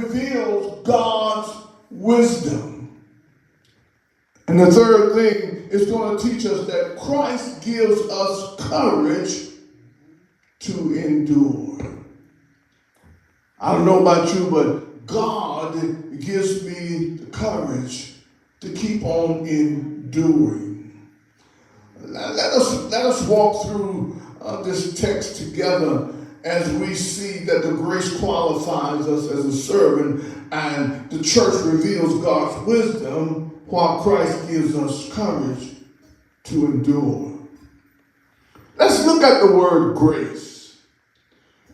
reveals God's wisdom. And the third thing is going to teach us that Christ gives us courage to endure. I don't know about you, but God gives me the courage to keep on enduring. Let us walk through this text together as we see that the grace qualifies us as a servant and the church reveals God's wisdom while Christ gives us courage to endure. Let's look at the word grace.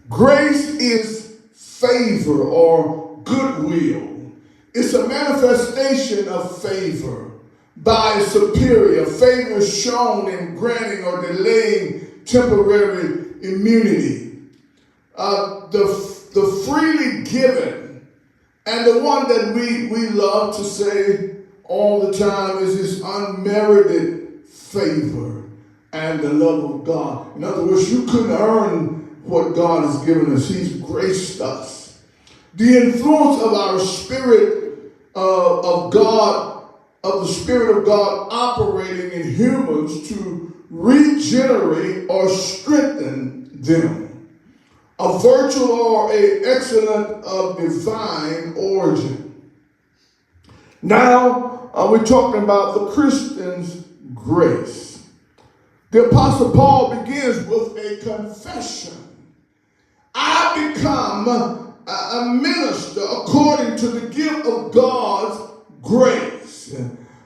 Grace is favor or goodwill. It's a manifestation of favor by a superior. Favor shown in granting or delaying temporary immunity. The freely given, and the one that we love to say all the time is his unmerited favor and the love of God. In other words, you couldn't earn what God has given us. He's graced us. The influence of our spirit of God, of the Spirit of God operating in humans to regenerate or strengthen them. A virtual or an excellent of divine origin. Now, we're talking about the Christian's grace. The Apostle Paul begins with a confession. I become a minister according to the gift of God's grace.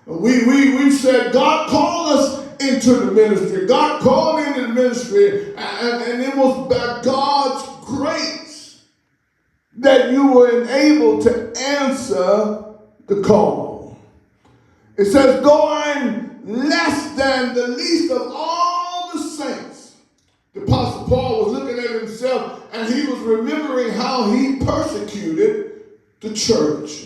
We've said God called us into the ministry. God called me into the ministry, and it was by God's grace that you were enabled to answer the call. It says, going less than the least of all the saints. The Apostle Paul was looking at himself and he was remembering how he persecuted the church.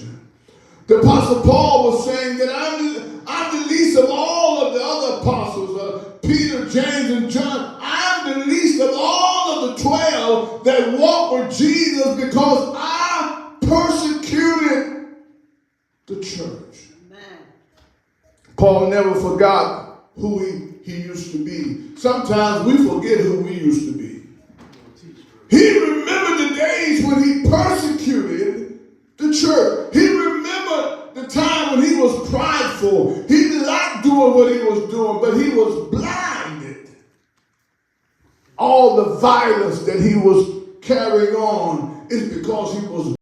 The Apostle Paul was saying that I'm the least of all of the other apostles, Peter, James, and John. I'm the least of all of the 12 that walked with Jesus because I persecuted the church. Amen. Paul never forgot who he used to be. Sometimes we forget who we used to be. He remembered the days when he persecuted the church. He remembered the time when he was prideful. He liked doing what he was doing, but he was blinded. All the violence that he was carrying on is because he was